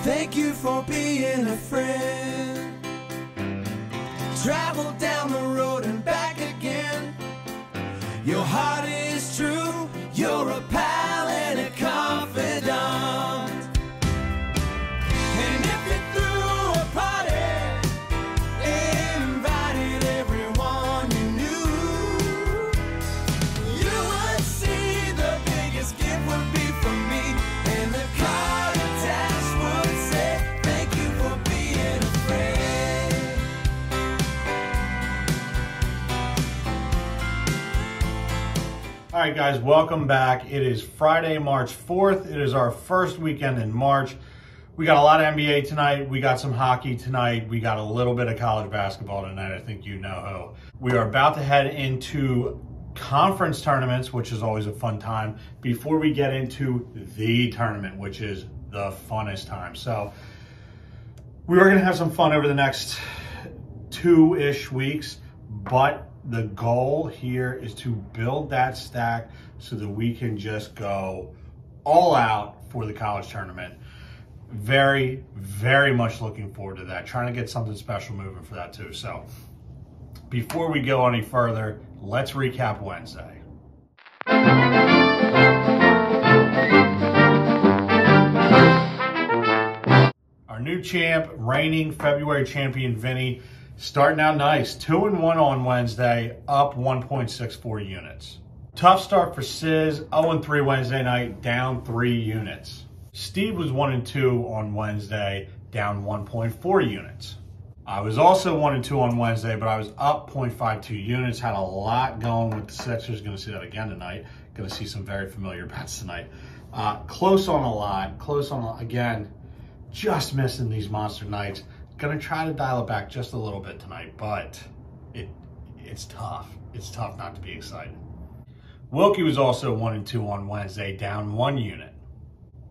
Thank you for being a friend. Travel down the road and back again. Your heart is true. You're a pal and a confidant. And if you threw a party, invited everyone you knew, you would see the biggest gift would be from me, and the card attached would say, thank you for being a friend. All right, guys, welcome back. It is Friday, March 4th. It is our first weekend in March. We got a lot of NBA tonight. We got some hockey tonight. We got a little bit of college basketball tonight. I think you know who. We are about to head into conference tournaments, which is always a fun time, before we get into the tournament, which is the funnest time. So we are going to have some fun over the next 2-ish weeks, but the goal here is to build that stack so that we can just go all out for the college tournament. Very, very much looking forward to that. Trying to get something special moving for that too. So before we go any further, let's recap Wednesday. Our new champ, reigning February champion, Vinny, starting out nice. 2-1 on Wednesday, up 1.64 units. Tough start for Sizz, 0-3 Wednesday night, down 3 units. Steve was 1-2 on Wednesday, down 1.4 units. I was also 1-2 on Wednesday, but I was up 0.52 units. Had a lot going with the Sixers. Going to see that again tonight. Going to see some very familiar bets tonight. Close on a lot. Again, just missing these monster nights. Going to try to dial it back just a little bit tonight, but it's tough. It's tough not to be excited. Wilkie was also 1-2 on Wednesday, down 1 unit.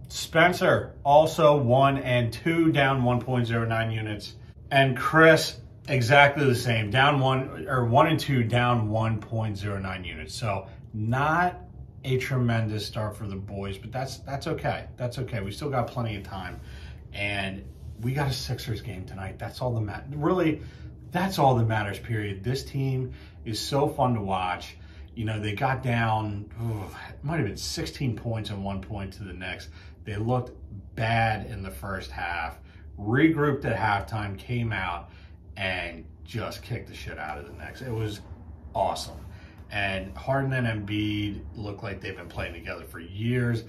Spencer also 1-2, down 1.09 units. And Chris, exactly the same, down 1-2, down 1.09 units. So not a tremendous start for the boys, but that's okay. That's okay. We still got plenty of time, and we got a Sixers game tonight. That's all that matters. Really, that's all that matters, period. This team is so fun to watch. You know, they got down, it might have been 16 points and 1 point to the Knicks. They looked bad in the first half, regrouped at halftime, came out, and just kicked the shit out of the Knicks. It was awesome. And Harden and Embiid look like they've been playing together for years.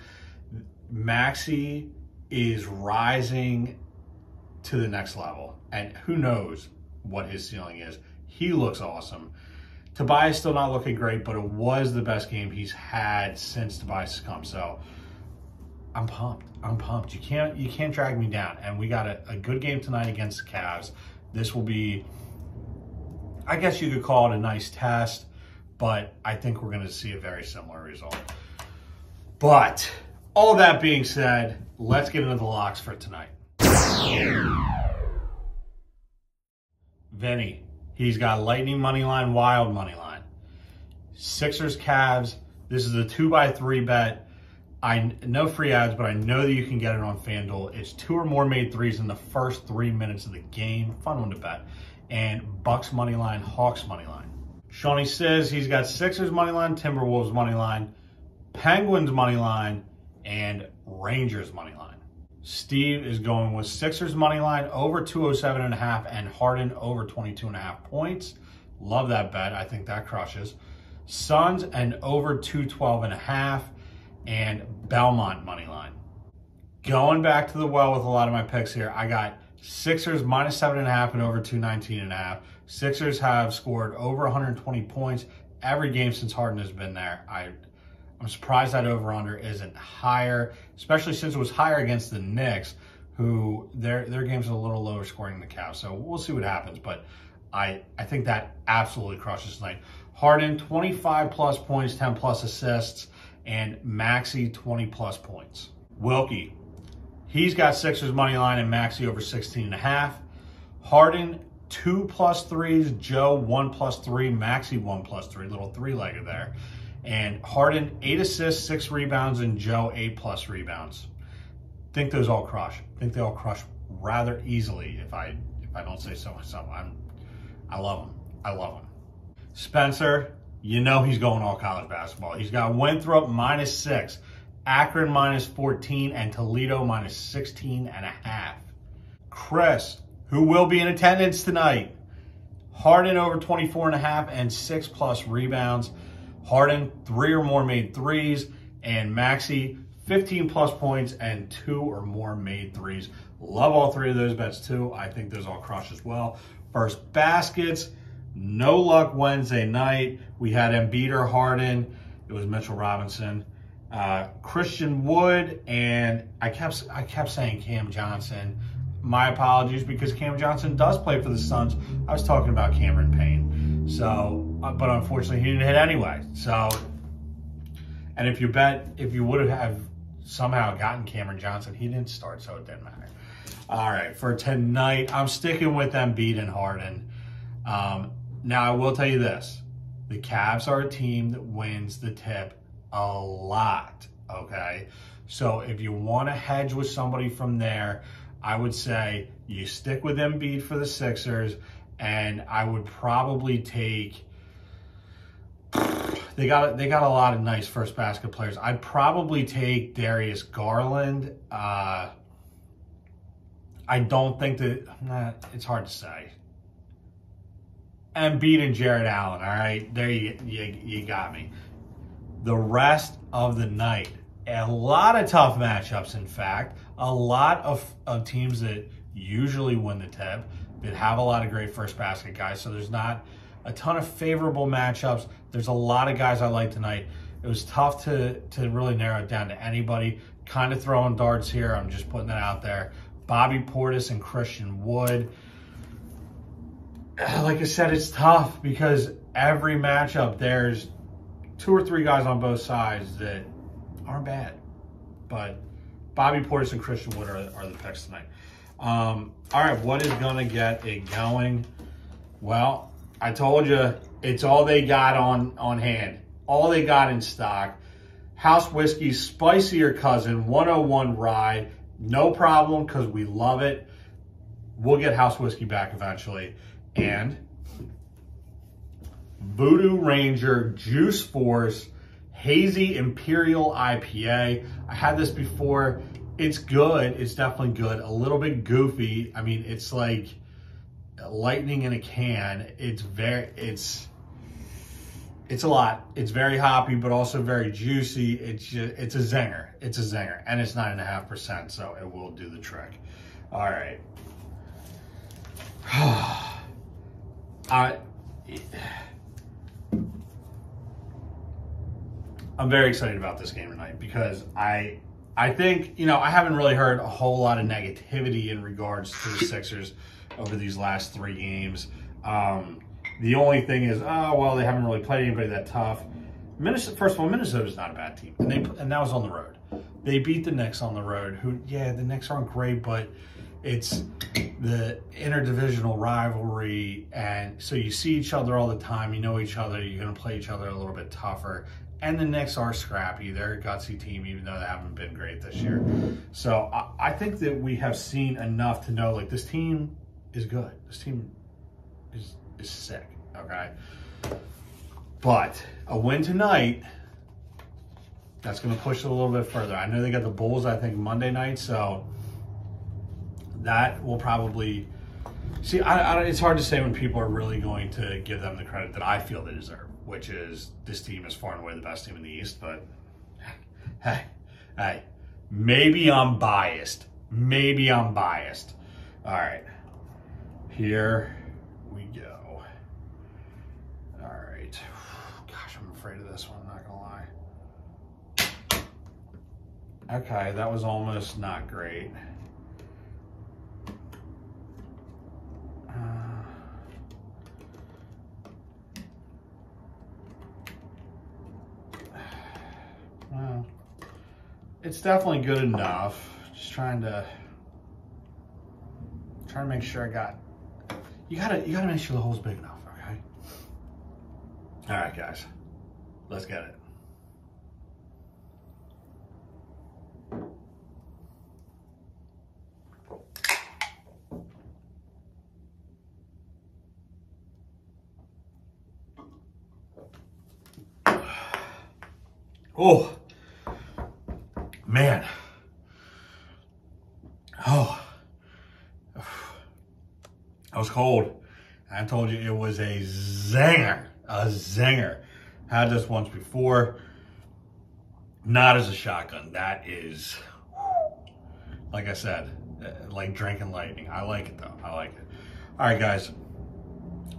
Maxey is rising to the next level, and who knows what his ceiling is. He looks awesome. Tobias still not looking great, but it was the best game he's had since Tobias has come. So I'm pumped. You can't drag me down. And we got a good game tonight against the Cavs. This will be, I guess you could call it a nice test, but I think we're going to see a very similar result. But all that being said, let's get into the locks for tonight. Vinny, he's got Lightning money line, Wild money line. Sixers, Cavs. This is a 2x3 bet. No free ads, but I know that you can get it on FanDuel. It's 2 or more made threes in the first 3 minutes of the game. Fun one to bet. And Bucks money line, Hawks money line. Shawnee says he's got Sixers money line, Timberwolves money line, Penguins money line, and Rangers money line. Steve is going with Sixers money line over 207.5 and Harden over 22.5 points. Love that bet. I think that crushes. Suns and over 212.5 and Belmont money line. Going back to the well with a lot of my picks here. I got Sixers minus 7.5 and over 219.5. Sixers have scored over 120 points every game since Harden has been there. I'm surprised that over-under isn't higher, especially since it was higher against the Knicks, who their game's a little lower scoring than the Cavs. So we'll see what happens, but I think that absolutely crushes tonight. Harden, 25-plus points, 10-plus assists, and Maxey, 20-plus points. Wilkie, he's got Sixers money line and Maxey over 16.5. Harden, 2+ threes, Joe 1+3, Maxey 1+3, little three-legger there. And Harden, 8 assists, 6 rebounds, and Joe 8+ rebounds. think those all crush. I think they all crush rather easily. If I don't say so myself, I love them. I love them. Spencer, you know he's going all college basketball. He's got Winthrop -6, Akron -14, and Toledo -16.5. Chris, who will be in attendance tonight, Harden over 24.5 and 6+ rebounds. Harden 3 or more made threes, and Maxey 15+ points and 2 or more made threes. Love all 3 of those bets too. I think those all crush as well. First baskets, no luck Wednesday night. We had Embiid or Harden. It was Mitchell Robinson, Christian Wood, and I kept saying Cam Johnson. My apologies, because Cam Johnson does play for the Suns. I was talking about Cameron Payne. So, but unfortunately he didn't hit anyway. So, and if you would have somehow gotten Cameron Johnson, he didn't start, so it didn't matter. All right, for tonight, I'm sticking with Embiid and Harden. Now, I will tell you this. The Cavs are a team that wins the tip a lot, okay? So if you want to hedge with somebody from there, I would say you stick with Embiid for the Sixers, and I would probably take... They got a lot of nice first basket players. I'd probably take Darius Garland. I don't think that... it's hard to say. Embiid and Jared Allen, all right? There you got me. The rest of the night, a lot of tough matchups, in fact. A lot of teams that usually win the tip, that have a lot of great first basket guys. So there's not a ton of favorable matchups. There's a lot of guys I like tonight. It was tough to really narrow it down to anybody. Kind of throwing darts here. I'm just putting that out there. Bobby Portis and Christian Wood. Like I said, it's tough because every matchup there's 2 or 3 guys on both sides that aren't bad. But Bobby Portis and Christian Wood are the picks tonight. All right, what is going to get it going? Well, I told you, it's all they got on hand. All they got in stock. House Whiskey's Spicier Cousin 101 Rye. No problem, because we love it. We'll get House Whiskey back eventually. And Voodoo Ranger Juice Force Hazy Imperial IPA. I had this before. It's good. It's definitely good. A little bit goofy. I mean, it's like lightning in a can. It's a lot. It's very hoppy, but also very juicy. It's a zinger. It's a zinger. And it's 9.5%, so it will do the trick. All right. I'm very excited about this game tonight because I think, I haven't really heard a whole lot of negativity in regards to the Sixers over these last 3 games. The only thing is, well, they haven't really played anybody that tough. First of all, Minnesota's not a bad team, and that was on the road. They beat the Knicks on the road, who, yeah, the Knicks aren't great, but it's the interdivisional rivalry, and so you see each other all the time. You know each other. You're going to play each other a little bit tougher. And the Knicks are scrappy. They're a gutsy team, even though they haven't been great this year. So I think that we have seen enough to know, like, this team is good. This team is sick, okay? But a win tonight, that's going to push it a little bit further. I know they got the Bulls, I think, Monday night, so that will probably... See, it's hard to say when people are really going to give them the credit that I feel they deserve, which is this team is far and away the best team in the East, but hey, maybe I'm biased. Maybe I'm biased. All right, here we go. All right. Gosh, I'm afraid of this one, I'm not gonna lie. Okay, that was almost not great. Well, it's definitely good enough. Just trying to make sure I got. You gotta make sure the hole's big enough, okay? All right, guys, let's get it. Oh, man. Oh, that was cold. I told you it was a zinger, a zinger. Had this once before, not as a shotgun. That is, like I said, like drinking lightning. I like it though, I like it. All right, guys,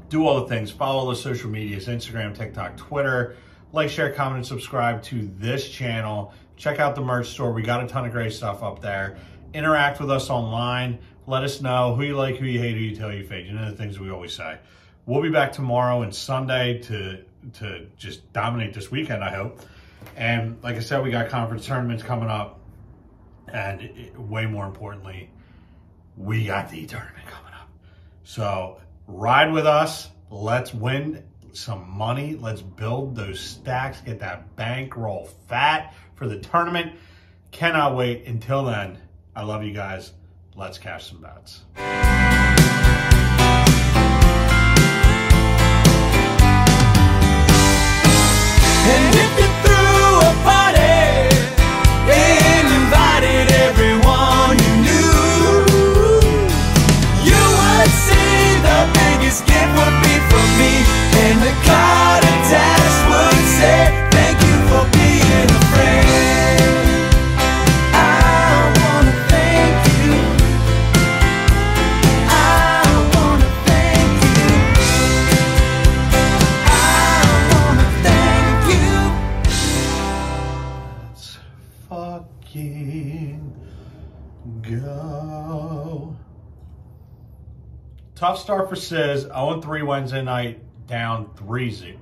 do all the things. Follow the social medias, Instagram, TikTok, Twitter. Like, share, comment, and subscribe to this channel. Check out the merch store. We got a ton of great stuff up there. Interact with us online. Let us know who you like, who you hate, who you tell, you fade. You know the things we always say. We'll be back tomorrow and Sunday to just dominate this weekend, I hope. And like I said, we got conference tournaments coming up. And way more importantly, we got the tournament coming up. So ride with us. Let's win some money. Let's build those stacks. Get that bankroll fat for the tournament. Cannot wait. Until then, I love you guys. Let's cash some bets. And if you threw a party and invited everyone you knew, you would see the biggest gift would be from me, and the card attached would say, thank you for being a friend. I wanna thank you. I wanna thank you. I wanna thank you. Let's fucking go. Tough start for Sizz. 0-3 Wednesday night, down 3-0.